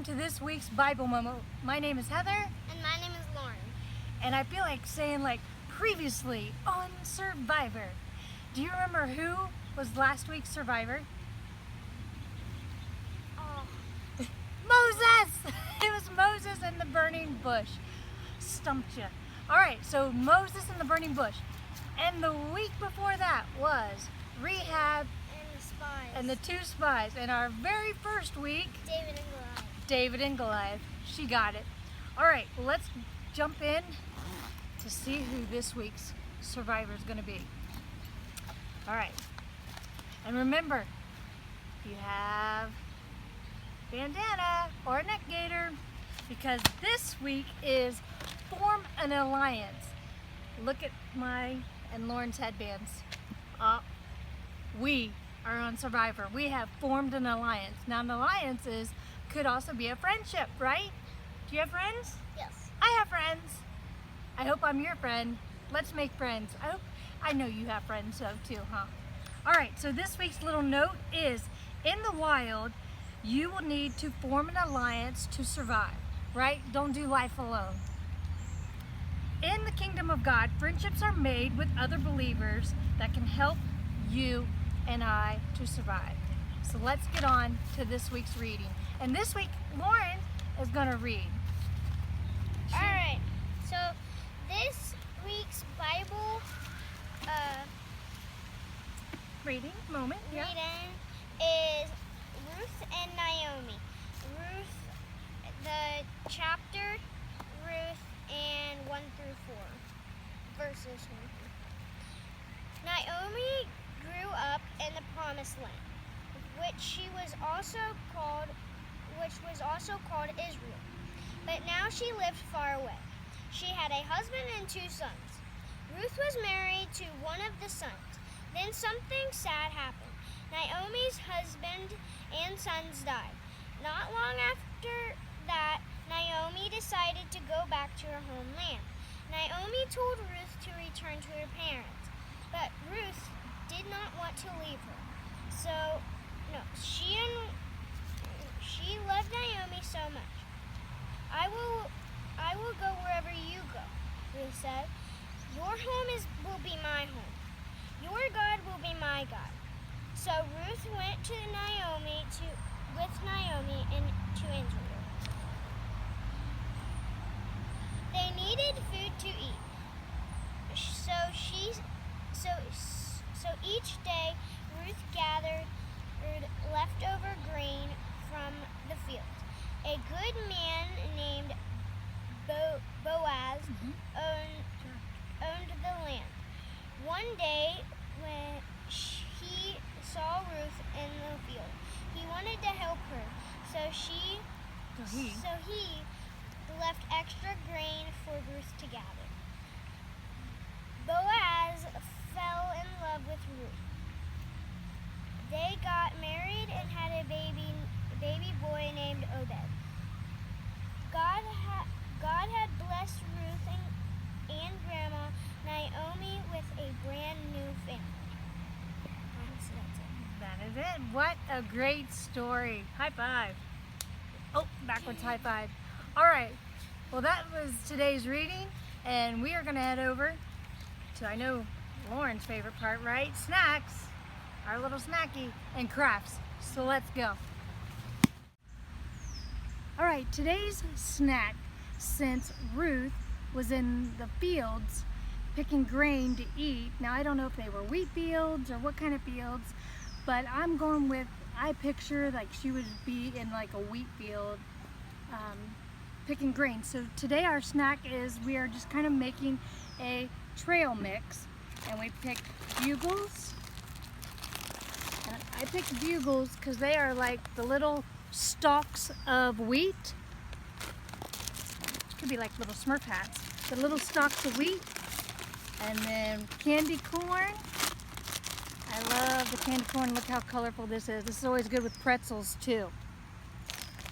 welcome to this week's Bible Moment. My name is Heather. And my name is Lauren. And I feel like saying previously on Survivor. Do you remember who was last week's survivor? Oh. Moses! It was Moses and the burning bush. Stumped you. Alright, so Moses and the burning bush. And the week before that was Rahab And the spies. and the two spies. And our very first week, David and Goliath. David and Goliath. She got it. Alright, let's jump in to see who this week's survivor is going to be. Alright, and remember, you have bandana or a neck gaiter, because this week is Form an Alliance. Look at my and Lauren's headbands. We are on Survivor. We have formed an alliance. Now, an alliance could also be a friendship, right? Do you have friends? Yes. I have friends. I hope I'm your friend. Let's make friends. I know you have friends too, huh? All right, so this week's little note is, in the wild, you will need to form an alliance to survive, right? Don't do life alone. In the kingdom of God, friendships are made with other believers that can help you and I to survive. So let's get on to this week's reading. And this week, Lauren is gonna read. Alright, so this week's Bible Reading moment, yeah. reading is Ruth and Naomi. Ruth, the chapter, Ruth, and 1 through 4, verses 1 through 4. Naomi grew up in the Promised Land, which was also called Israel. But now she lived far away. She had a husband and 2 sons. Ruth was married to one of the sons. Then something sad happened. Naomi's husband and sons died. Not long after that, Naomi decided to go back to her homeland. Naomi told Ruth to return to her parents, but Ruth did not want to leave her. She loved Naomi so much. I will go wherever you go, Ruth said. Your home will be my home. Your God will be my God. So Ruth went with Naomi to Israel. They needed food to eat. So each day Ruth gathered leftover grain from the field. A good man named Boaz owned the land. One day when he saw Ruth in the field, he wanted to help her, so he left extra grain for Ruth to gather. Boaz fell in love with Ruth. They got married and had a baby boy named Obed. God had blessed Ruth and Grandma Naomi with a brand new family. That's it. That is it. What a great story. High five. Oh, backwards high five. All right. Well, that was today's reading, and we are going to head over to, I know, Lauren's favorite part, right? Snacks. Our little snacky and crafts. So let's go. All right, today's snack, since Ruth was in the fields picking grain to eat. Now, I don't know if they were wheat fields or what kind of fields, but I'm going with, I picture like she would be in like a wheat field picking grain. So today our snack is, we are just kind of making a trail mix, and we picked bugles. And I picked bugles because they are like the little stalks of wheat. Could be like little Smurf hats. The little stalks of wheat. And then candy corn. I love the candy corn. Look how colorful this is. This is always good with pretzels too.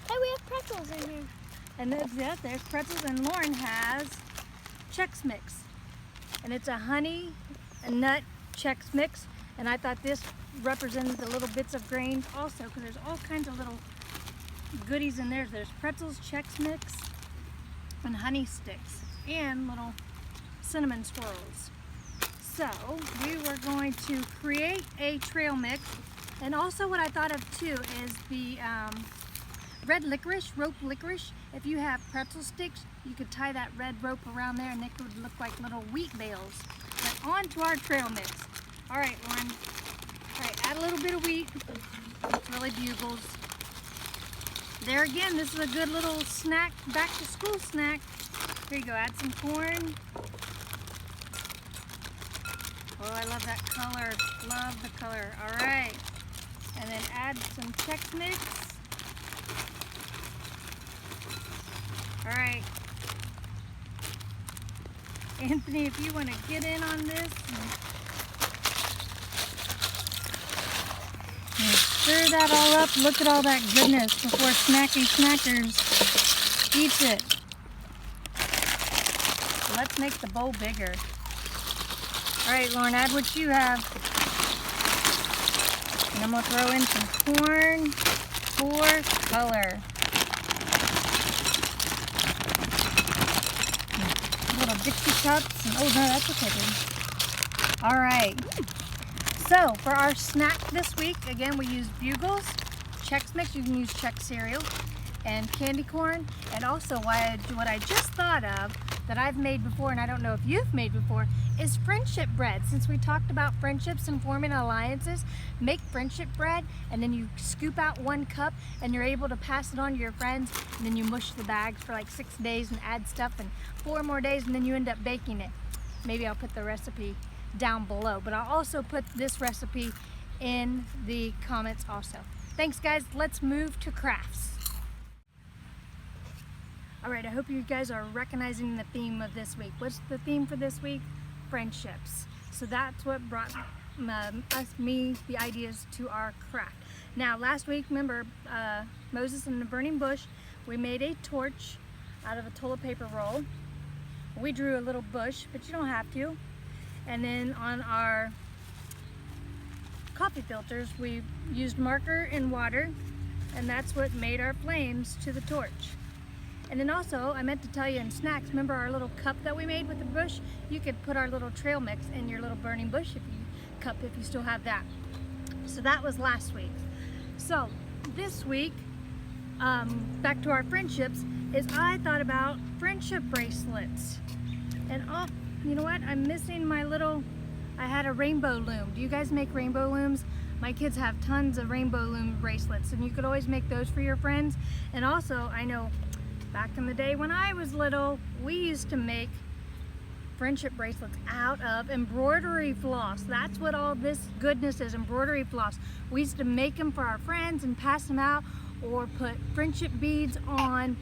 Hey, we have pretzels in here. And there's pretzels, and Lauren has Chex Mix. And it's a honey and nut Chex Mix. And I thought this represented the little bits of grain also, because there's all kinds of little goodies in there. There's pretzels, Chex Mix, and honey sticks, and little cinnamon swirls. So we were going to create a trail mix. And also what I thought of too is the red licorice, rope licorice. If you have pretzel sticks, you could tie that red rope around there and it would look like little wheat bales. But on to our trail mix. All right, Lauren. All right, add a little bit of wheat. It's really bugles. There again, this is a good little snack, back to school snack. Here you go, add some corn. Oh, I love that color. Love the color. All right. And then add some Chex Mix. All right. Anthony, if you want to get in on this and stir that all up, look at all that goodness before Snacky Snackers eats it. Let's make the bowl bigger. All right, Lauren, add what you have. And I'm gonna throw in some corn for color. Little Dixie cups. And, oh no, that's okay, baby. All right. So for our snack this week, again, we use Bugles, Chex Mix. You can use Chex cereal, and candy corn. And also, what I just thought of that I've made before, and I don't know if you've made before, is friendship bread. Since we talked about friendships and forming alliances, make friendship bread, and then you scoop out 1 cup and you're able to pass it on to your friends, and then you mush the bags for like 6 days and add stuff, and 4 more days, and then you end up baking it. Maybe I'll put the recipe down below, but I'll also put this recipe in the comments also. Thanks guys, let's move to crafts. All right, I hope you guys are recognizing the theme of this week. What's the theme for this week? Friendships. So that's what brought me the ideas to our craft. Now, last week, remember Moses and the burning bush, we made a torch out of a toilet paper roll. We drew a little bush, but you don't have to. And then on our coffee filters, we used marker and water, and that's what made our flames to the torch. And then also, I meant to tell you in snacks, remember our little cup that we made with the bush? You could put our little trail mix in your little burning bush cup if you still have that. So that was last week. So this week, back to our friendships, is I thought about friendship bracelets. And oh, you know what? I'm missing my little, I had a rainbow loom. Do you guys make rainbow looms? My kids have tons of rainbow loom bracelets, and you could always make those for your friends. And also, I know back in the day when I was little, we used to make friendship bracelets out of embroidery floss. That's what all this goodness is, embroidery floss. We used to make them for our friends and pass them out, or put friendship beads on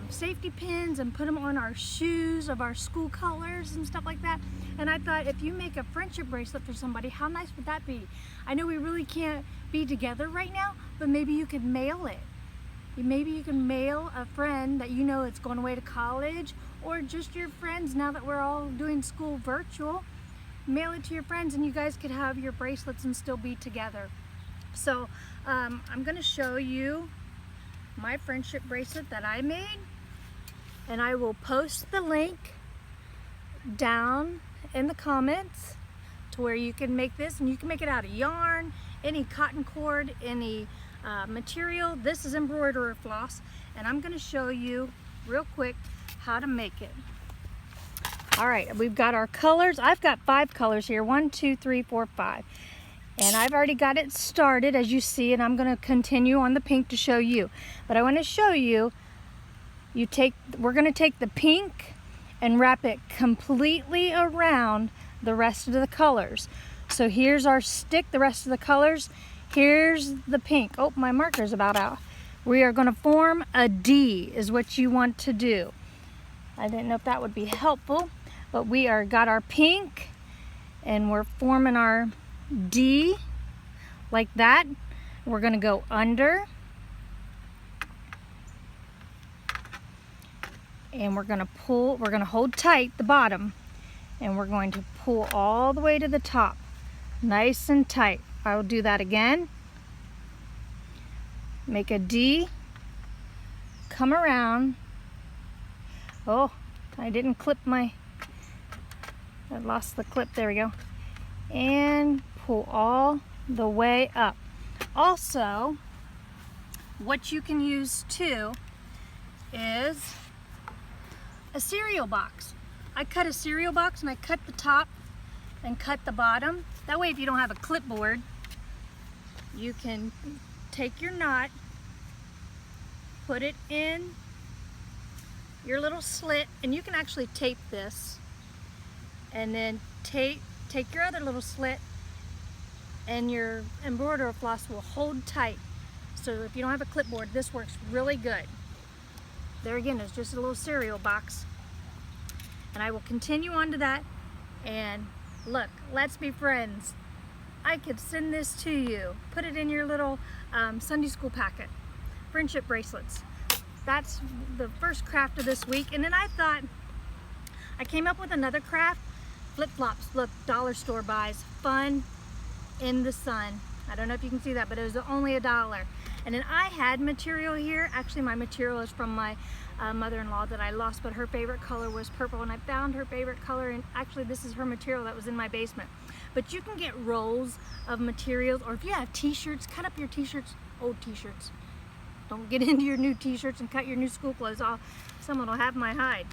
safety pins and put them on our shoes of our school colors and stuff like that. And I thought, if you make a friendship bracelet for somebody, how nice would that be? I know we really can't be together right now, but maybe you could mail it. Maybe you can mail a friend that you know is going away to college, or just your friends now that we're all doing school virtual. Mail it to your friends and you guys could have your bracelets and still be together. So I'm going to show you my friendship bracelet that I made, and I will post the link down in the comments to where you can make this, and you can make it out of yarn, any cotton cord, any material. This is embroidery floss, and I'm going to show you real quick how to make it. All right, we've got our colors. I've got 5 colors here, 1, 2, 3, 4, 5, and I've already got it started, as you see, and I'm going to continue on the pink to show you. But I want to show you, we're going to take the pink and wrap it completely around the rest of the colors. So here's our stick, the rest of the colors. Here's the pink. Oh, my marker's about out. We are going to form a D is what you want to do. I didn't know if that would be helpful, but we got our pink and we're forming our D like that. We're going to go under, and we're going to pull, we're going to hold tight the bottom, and we're going to pull all the way to the top, nice and tight. I will do that again. Make a D, come around. Oh, I didn't clip I lost the clip. There we go. And pull all the way up. Also, what you can use too is a cereal box. I cut a cereal box and I cut the top and cut the bottom. That way if you don't have a clipboard, you can take your knot, put it in your little slit, and you can actually tape this, and then take your other little slit, and your embroidery floss will hold tight. So if you don't have a clipboard, this works really good. There again is just a little cereal box. And I will continue on to that. And look, let's be friends. I could send this to you. Put it in your little Sunday school packet. Friendship bracelets. That's the first craft of this week. And then I thought, I came up with another craft. Flip-flops. Look, dollar store buys. Fun in the sun. I don't know if you can see that, but it was only $1. And then I had material here. Actually, my material is from my mother-in-law that I lost, but her favorite color was purple, and I found her favorite color, and actually this is her material that was in my basement. But you can get rolls of materials, or if you have t-shirts, cut up your t-shirts, old t-shirts. Don't get into your new t-shirts and cut your new school clothes off. Someone will have my hide.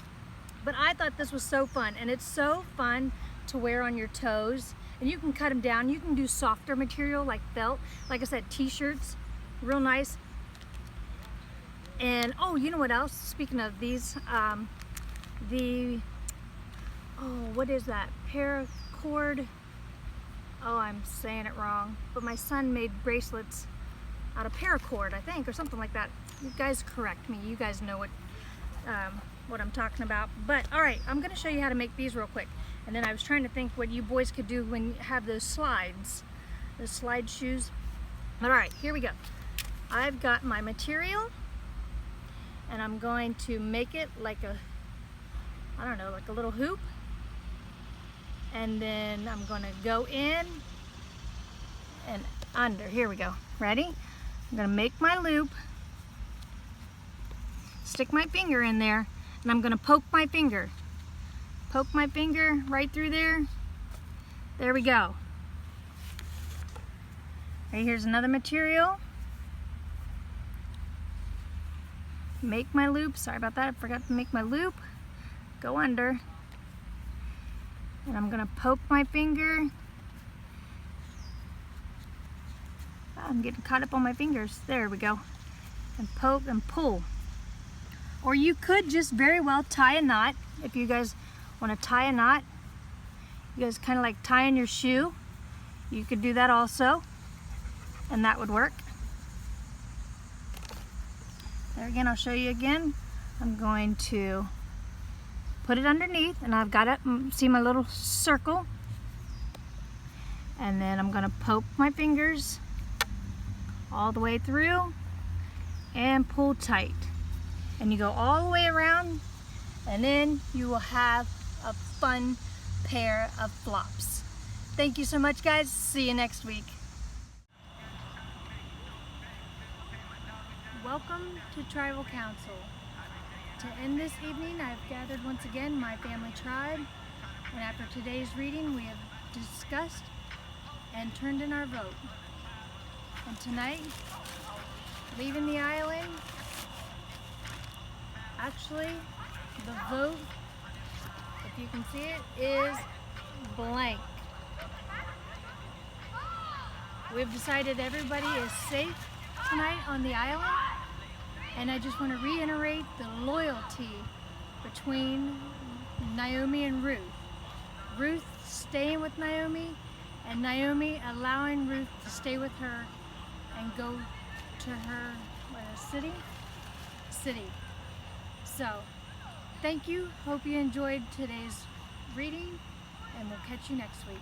But I thought this was so fun, and it's so fun to wear on your toes. And you can cut them down. You can do softer material like felt. Like I said, t-shirts, real nice. And oh, you know what else? Speaking of these, what is that? Paracord. Oh, I'm saying it wrong. But my son made bracelets out of paracord, I think, or something like that. You guys correct me. You guys know what I'm talking about. But all right, I'm going to show you how to make these real quick. And then I was trying to think what you boys could do when you have those slides, those slide shoes. But all right, here we go. I've got my material, and I'm going to make it like a, I don't know, like a little hoop. And then I'm going to go in and under. Here we go. Ready? I'm going to make my loop, stick my finger in there, and I'm going to poke my finger. Poke my finger right through there. There we go. Right, here's another material. Make my loop. Sorry about that. I forgot to make my loop. Go under. And I'm going to poke my finger. I'm getting caught up on my fingers. There we go. And poke and pull. Or you could just very well tie a knot. If you guys want to tie a knot, you guys kind of like tying your shoe. You could do that also, and that would work. There again, I'll show you again. I'm going to put it underneath, and I've got it, see my little circle, and then I'm going to poke my fingers all the way through and pull tight, and you go all the way around, and then you will have a fun pair of flops. Thank you so much, guys. See you next week. Welcome to Tribal Council. To end this evening, I've gathered once again my family tribe, and after today's reading, we have discussed and turned in our vote. And tonight, leaving the island, actually, the vote, if you can see it, is blank. We've decided everybody is safe tonight on the island, and I just want to reiterate the loyalty between Naomi and Ruth. Ruth staying with Naomi, and Naomi allowing Ruth to stay with her and go to her city. So, thank you. Hope you enjoyed today's reading, and we'll catch you next week.